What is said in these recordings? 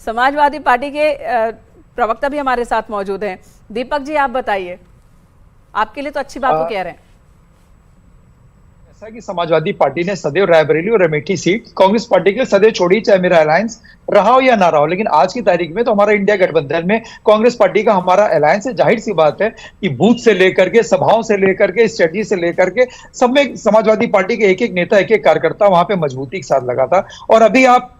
Samajwadi party के प्रवक्ता भी हमारे साथ मौजूद हैं। दीपक जी, आप बताइए, आपके लिए तो अच्छी बात वो कह रहे हैं। ऐसा कि समाजवादी पार्टी ने सदैव रायबरेली और अमेठी सीट कांग्रेस पार्टी के लिए सदैव छोड़ी, चाहे मेरा अलायंस रहा हो या ना रहा हो। लेकिन आज की तारीख में तो हमारा इंडिया गठबंधन में कांग्रेस पार्टी का हमारा अलायंस है। जाहिर सी बात है कि बूथ से लेकर के, सभाओं से लेकर के, स्ट्रेटजी से लेकर के सब में समाजवादी पार्टी के एक एक नेता, एक एक कार्यकर्ता वहां पे मजबूती के साथ लगा था। और अभी आप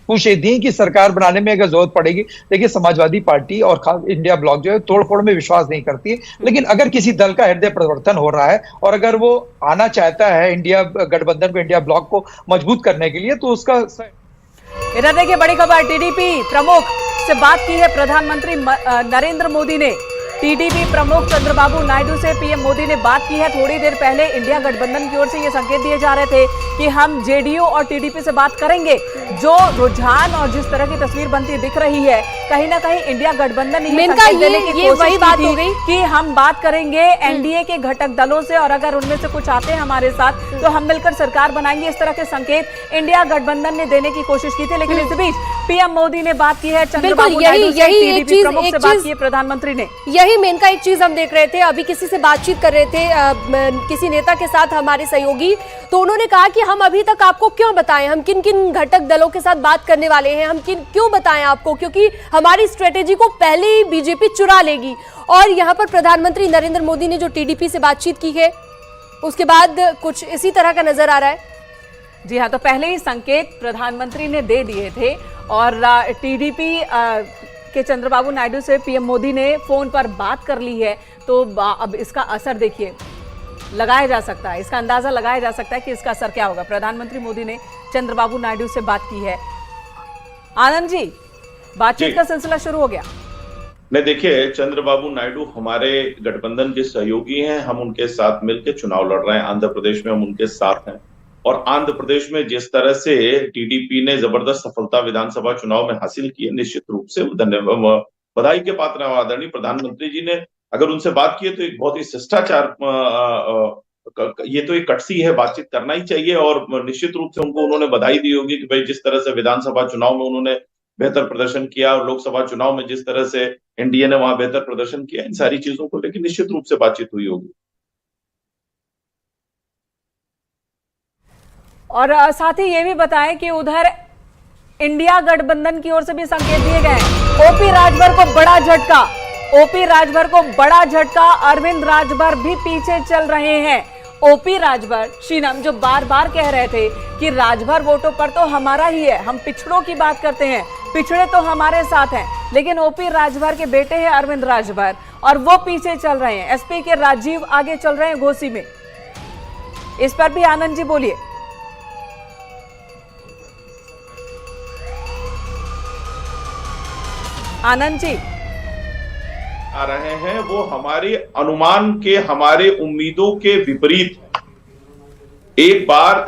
पूछे दी कि सरकार बनाने में अगर जरूरत पड़ेगी, देखिए समाजवादी पार्टी और खास इंडिया ब्लॉक जो है तोड़फोड़ में विश्वास नहीं करती है। लेकिन अगर किसी दल का हृदय परिवर्तन हो रहा है और अगर वो आना चाहता है इंडिया गठबंधन को, इंडिया ब्लॉक को मजबूत करने के लिए, तो उसका इधर देखिए बड़ी खबर, टीडीपी प्रमुख से बात की है प्रधानमंत्री नरेंद्र मोदी ने। टीडीपी प्रमुख चंद्रबाबू नायडू से पीएम मोदी ने बात की है। थोड़ी देर पहले इंडिया गठबंधन की ओर से ये संकेत दिए जा रहे थे कि हम जेडीयू और टीडीपी से बात करेंगे। जो रुझान और जिस तरह की तस्वीर बनती दिख रही है, कहीं ना कहीं इंडिया गठबंधन ने संकेत देने की कोशिश की थी कि हम बात करेंगे एनडीए के घटक दलों से और अगर उनमें से कुछ आते हैं हमारे साथ तो हम मिलकर सरकार बनाएंगे। इस तरह के संकेत इंडिया गठबंधन ने देने की कोशिश की थी। लेकिन इस बीच पीएम मोदी ने बात की है, चंद्रबाबू नायडू से, टीडीपी प्रमुख से बात की है प्रधानमंत्री ने। यही मेनका एक चीज हम देख रहे थे, अभी किसी से बातचीत कर रहे थे किसी नेता के साथ, हमारे सहयोगी, तो उन्होंने कहा कि हम अभी तक आपको क्यों बताएं, हम किन किन घटक दलों के साथ बात करने वाले हैं, हम क्यों बताएं आपको, क्योंकि हमारी स्ट्रेटेजी को पहले ही बीजेपी चुरा लेगी। और यहाँ पर प्रधानमंत्री नरेंद्र मोदी ने जो टीडीपी से बातचीत की है उसके बाद कुछ इसी तरह का नजर आ रहा है। जी हाँ, तो पहले ही संकेत प्रधानमंत्री ने दे दिए थे और टीडीपी के चंद्रबाबू नायडू से पीएम मोदी ने फोन पर बात कर ली है। तो अब इसका असर देखिए लगाया जा सकता है, इसका अंदाजा लगाया जा सकता है कि इसका असर क्या होगा। प्रधानमंत्री मोदी ने चंद्रबाबू नायडू से बात की है। आनंद जी, बातचीत का सिलसिला शुरू हो गया। नहीं, देखिए, चंद्रबाबू नायडू हमारे गठबंधन के सहयोगी हैं, हम उनके साथ मिलकर चुनाव लड़ रहे हैं। आंध्र प्रदेश में हम उनके साथ हैं और आंध्र प्रदेश में जिस तरह से टीडीपी ने जबरदस्त सफलता विधानसभा चुनाव में हासिल की है, निश्चित रूप से धन्यवाद, बधाई के पात्र हैं। आदरणीय प्रधानमंत्री जी ने अगर उनसे बात की है तो एक बहुत ही शिष्टाचार, ये तो एक कटसी है, बातचीत करना ही चाहिए। और निश्चित रूप से उनको उन्होंने बधाई दी होगी कि भाई जिस तरह से विधानसभा चुनाव में उन्होंने बेहतर प्रदर्शन किया और लोकसभा चुनाव में जिस तरह से एनडीए ने वहां बेहतर प्रदर्शन किया, इन सारी चीजों को लेकर निश्चित रूप से बातचीत हुई होगी। और साथ ही ये भी बताएं कि उधर इंडिया गठबंधन की ओर से भी संकेत दिए गए हैं। ओपी राजभर को बड़ा झटका, ओपी राजभर को बड़ा झटका, अरविंद राजभर भी पीछे चल रहे हैं। ओपी राजभर, शीनम जो बार बार कह रहे थे कि राजभर वोटों पर तो हमारा ही है, हम पिछड़ों की बात करते हैं, पिछड़े तो हमारे साथ हैं, लेकिन ओपी राजभर के बेटे हैं अरविंद राजभर और वो पीछे चल रहे हैं। एसपी के राजीव आगे चल रहे हैं घोसी में। इस पर भी आनंद जी बोलिए। आनंद जी, आ रहे हैं वो हमारे अनुमान के, हमारे उम्मीदों के विपरीत। एक बार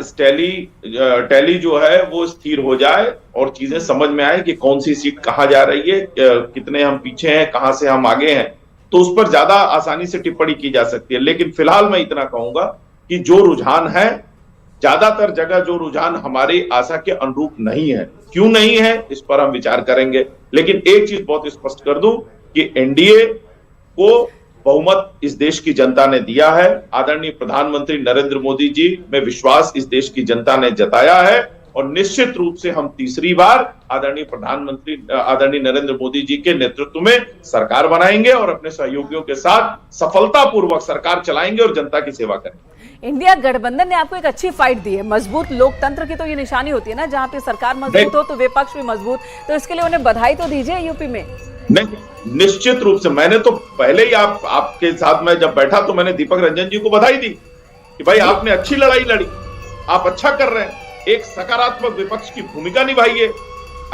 टैली जो है वो स्थिर हो जाए और चीजें समझ में आए कि कौन सी सीट कहां जा रही है, कितने हम पीछे हैं, कहां से हम आगे हैं, तो उस पर ज्यादा आसानी से टिप्पणी की जा सकती है। लेकिन फिलहाल मैं इतना कहूंगा कि जो रुझान है, ज्यादातर जगह जो रुझान हमारी आशा के अनुरूप नहीं है। क्यों नहीं है, इस पर हम विचार करेंगे। लेकिन एक चीज बहुत स्पष्ट कर दूं कि एनडीए को बहुमत इस देश की जनता ने दिया है। आदरणीय प्रधानमंत्री नरेंद्र मोदी जी में विश्वास इस देश की जनता ने जताया है और निश्चित रूप से हम तीसरी बार आदरणीय प्रधानमंत्री आदरणीय नरेंद्र मोदी जी के नेतृत्व में सरकार बनाएंगे और अपने सहयोगियों के साथ सफलतापूर्वक सरकार चलाएंगे और जनता की सेवा करेंगे। इंडिया गठबंधन ने आपको एक अच्छी फाइट दी है। मजबूत लोकतंत्र की तो ये निशानी होती है ना, जहां पे सरकार मजबूत हो तो विपक्ष भी मजबूत, तो इसके लिए उन्हें बधाई तो दीजिए यूपी में। नहीं, निश्चित रूप से मैंने तो पहले ही आपके साथ में जब बैठा तो मैंने दीपक रंजन जी को बधाई दी कि भाई आपने अच्छी लड़ाई लड़ी, आप अच्छा कर रहे हैं, एक सकारात्मक विपक्ष की भूमिका निभाइए।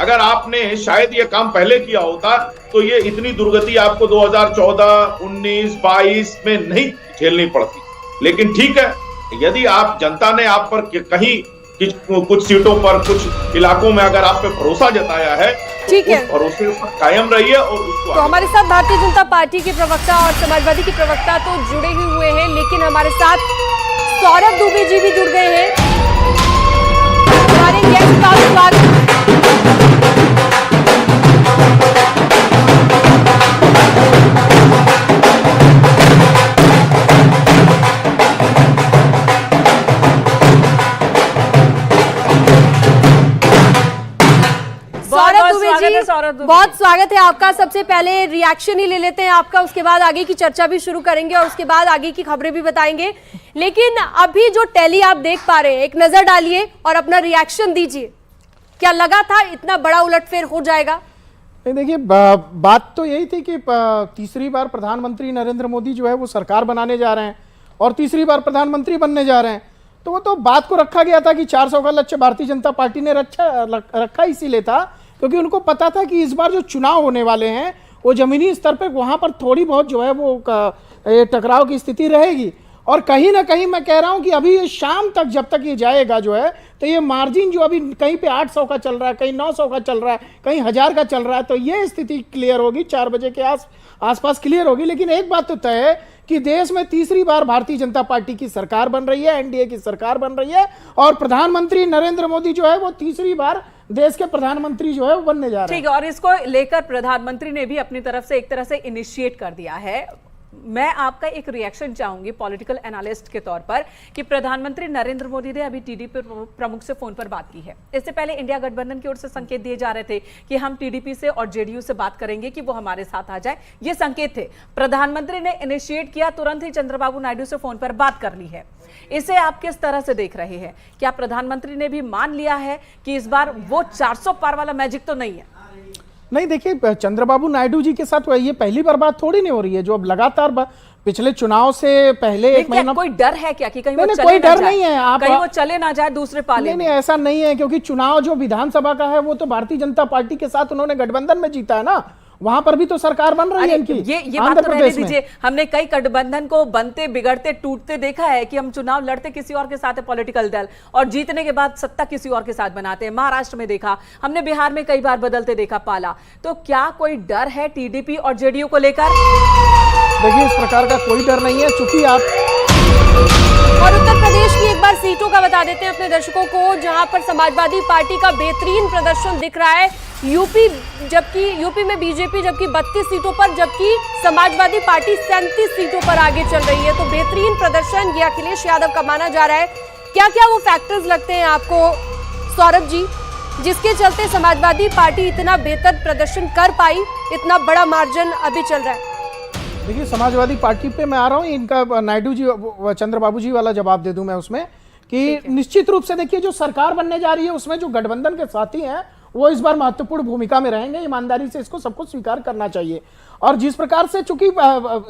अगर आपने शायद ये काम पहले किया होता तो ये इतनी दुर्गति आपको 2014, 19, 22 में नहीं झेलनी पड़ती। लेकिन ठीक है, यदि आप जनता ने आप पर कहीं कुछ सीटों पर, कुछ इलाकों में अगर आप पे भरोसा जताया है, ठीक है, उस भरोसे पर कायम रहिए और उसको तो हमारे साथ भारतीय जनता पार्टी के प्रवक्ता और समाजवादी के प्रवक्ता तो जुड़े ही हुए हैं, लेकिन हमारे साथ सौरभ दुबे जी भी जुड़ गए हैं। हमारे गेस्ट का स्वागत। सौरभ दुबे स्वागत जी, है सौरभ दुबे। बहुत स्वागत है आपका। सबसे पहले रिएक्शन ही ले लेते हैं आपका, उसके बाद आगे की चर्चा भी शुरू करेंगे और उसके बाद आगे की खबरें भी बताएंगे। लेकिन अभी जो टैली आप देख पा रहे हैं, एक नजर डालिए और अपना रिएक्शन दीजिए। क्या लगा था इतना बड़ा उलटफेर हो जाएगा? नहीं, देखिए बात तो यही थी कि तीसरी बार प्रधानमंत्री नरेंद्र मोदी जो है वो सरकार बनाने जा रहे हैं और तीसरी बार प्रधानमंत्री बनने जा रहे हैं। तो वो तो बात को रखा गया था कि 400 का लक्ष्य भारतीय जनता पार्टी ने रखा इसीलिए था क्योंकि उनको पता था कि इस बार जो चुनाव होने वाले हैं वो जमीनी स्तर पर वहाँ पर थोड़ी बहुत जो है वो टकराव की स्थिति रहेगी। और कहीं ना कहीं मैं कह रहा हूं कि अभी ये शाम तक जब तक ये जाएगा जो है तो ये मार्जिन जो अभी कहीं पे 800 का चल रहा है, कहीं 900 का चल रहा है, कहीं 1000 का चल रहा है, तो ये स्थिति क्लियर होगी 4 बजे के आसपास क्लियर होगी। लेकिन एक बात तो तय है कि देश में तीसरी बार भारतीय जनता पार्टी की सरकार बन रही है, एनडीए की सरकार बन रही है और प्रधानमंत्री नरेंद्र मोदी जो है वो तीसरी बार देश के प्रधानमंत्री जो है वो बनने जा रहे हैं। ठीक है, और इसको लेकर प्रधानमंत्री ने भी अपनी तरफ से एक तरह से इनिशिएट कर दिया है। मैं आपका एक रिएक्शन चाहूंगी पॉलिटिकल एनालिस्ट के तौर पर कि प्रधानमंत्री नरेंद्र मोदी ने अभी टीडीपी प्रमुख से फोन पर बात की है। इससे पहले इंडिया गठबंधन की ओर से संकेत दिए जा रहे थे कि हम टीडीपी से और जेडीयू से बात करेंगे कि वो हमारे साथ आ जाए, ये संकेत थे। प्रधानमंत्री ने इनिशिएट किया, तुरंत ही चंद्रबाबू नायडू से फोन पर बात कर ली है। इसे आप किस तरह से देख रहे हैं? क्या प्रधानमंत्री ने भी मान लिया है कि इस बार वो 400 पार वाला मैजिक तो नहीं है? नहीं, देखिए चंद्रबाबू नायडू जी के साथ ये पहली बार बात थोड़ी नहीं हो रही है। जो अब लगातार पिछले चुनाव से पहले एक महीना कोई डर है क्या कि कहीं वो चले कोई ना डर जाए? नहीं है। आप कहीं वो चले ना जाए दूसरे पाले में? नहीं, ऐसा नहीं है क्योंकि चुनाव जो विधानसभा का है वो तो भारतीय जनता पार्टी के साथ उन्होंने गठबंधन में जीता है ना, वहां पर भी तो सरकार बन रही है इनकी। ये बात तो रहने दीजिए, हमने कई गठबंधन को बनते बिगड़ते टूटते देखा है कि हम चुनाव लड़ते किसी और के साथ है पॉलिटिकल दल और जीतने के बाद सत्ता किसी और के साथ बनाते हैं। महाराष्ट्र में देखा हमने, बिहार में कई बार बदलते देखा पाला। तो क्या कोई डर है टीडीपी और जेडीयू को लेकर? देखिए इस प्रकार का कोई डर नहीं है चूंकि आप और उत्तर प्रदेश की एक बार सीटों का बता देते हैं अपने दर्शकों को, जहां पर समाजवादी पार्टी का बेहतरीन प्रदर्शन दिख रहा है। यूपी में बीजेपी जबकि 32 सीटों पर, जबकि समाजवादी पार्टी 37 सीटों पर आगे चल रही है। तो बेहतरीन प्रदर्शन ये अखिलेश यादव का माना जा रहा है। क्या क्या वो फैक्टर्स लगते हैं आपको सौरभ जी, जिसके चलते समाजवादी पार्टी इतना बेहतर प्रदर्शन कर पाई, इतना बड़ा मार्जिन अभी चल रहा है? देखिए समाजवादी पार्टी पे मैं आ रहा हूँ, इनका नायडू जी चंद्रबाबू जी वाला जवाब दे दूं मैं उसमें कि निश्चित रूप से देखिए जो सरकार बनने जा रही है उसमें जो गठबंधन के साथी हैं वो इस बार महत्वपूर्ण भूमिका में रहेंगे। ईमानदारी से इसको सबको स्वीकार करना चाहिए। और जिस प्रकार से चूंकि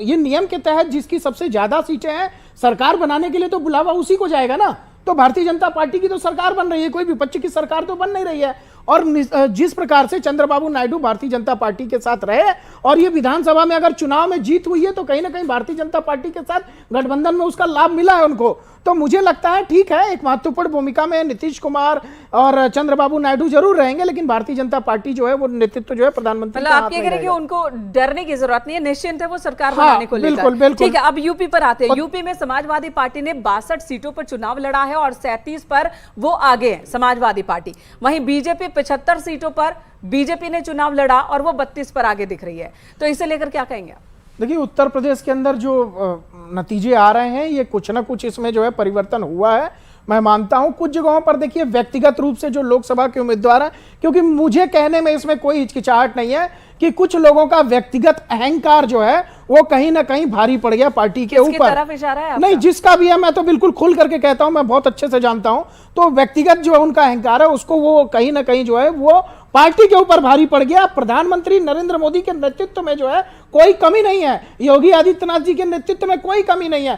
ये नियम के तहत जिसकी सबसे ज्यादा सीटें हैं सरकार बनाने के लिए तो बुलावा उसी को जाएगा ना। तो भारतीय जनता पार्टी की तो सरकार बन रही है, कोई विपक्ष की सरकार तो बन नहीं रही है। और जिस प्रकार से चंद्रबाबू नायडू भारतीय जनता पार्टी के साथ रहे और ये विधानसभा में अगर चुनाव में जीत हुई है तो कहीं ना कहीं भारतीय जनता पार्टी के साथ गठबंधन में उसका लाभ मिला है उनको। तो मुझे लगता है ठीक है, एक महत्वपूर्ण भूमिका में नीतीश कुमार और चंद्रबाबू नायडू जरूर रहेंगे, लेकिन भारतीय जनता पार्टी जो है वो नेतृत्व जो है प्रधानमंत्री मतलब आप ये कह रहे हैं कि उनको डरने की जरूरत नहीं है, निश्चिंत है वो सरकार बनाने को लेकर। बिल्कुल। ठीक है, अब यूपी पर आते हैं। यूपी में समाजवादी पार्टी ने 62 सीटों पर चुनाव लड़ा है और 37 पर वो आगे है समाजवादी पार्टी। वहीं बीजेपी 75 सीटों पर बीजेपी ने चुनाव लड़ा और वो 32 पर आगे दिख रही है। तो इसे लेकर क्या कहेंगे आप? देखिए उत्तर प्रदेश के अंदर जो नतीजे आ रहे हैं ये कुछ ना कुछ इसमें जो है परिवर्तन हुआ है, मैं मानता हूं। कुछ जगहों पर देखिए व्यक्तिगत रूप से जो लोकसभा के उम्मीदवार हैं, क्योंकि मुझे कहने में इसमें कोई हिचकिचाहट नहीं है कि कुछ लोगों का व्यक्तिगत अहंकार जो है वो कहीं ना कहीं भारी पड़ गया पार्टी के ऊपर। तरफ इशारा है नहीं, जिसका भी है मैं तो बिल्कुल खुल करके कहता हूं, मैं बहुत अच्छे से जानता हूं। तो व्यक्तिगत जो है उनका अहंकार है उसको वो कहीं ना कहीं जो है वो पार्टी के ऊपर भारी पड़ गया। प्रधानमंत्री नरेंद्र मोदी के नेतृत्व में जो है कोई कमी नहीं है, योगी आदित्यनाथ जी के नेतृत्व में कोई कमी नहीं है।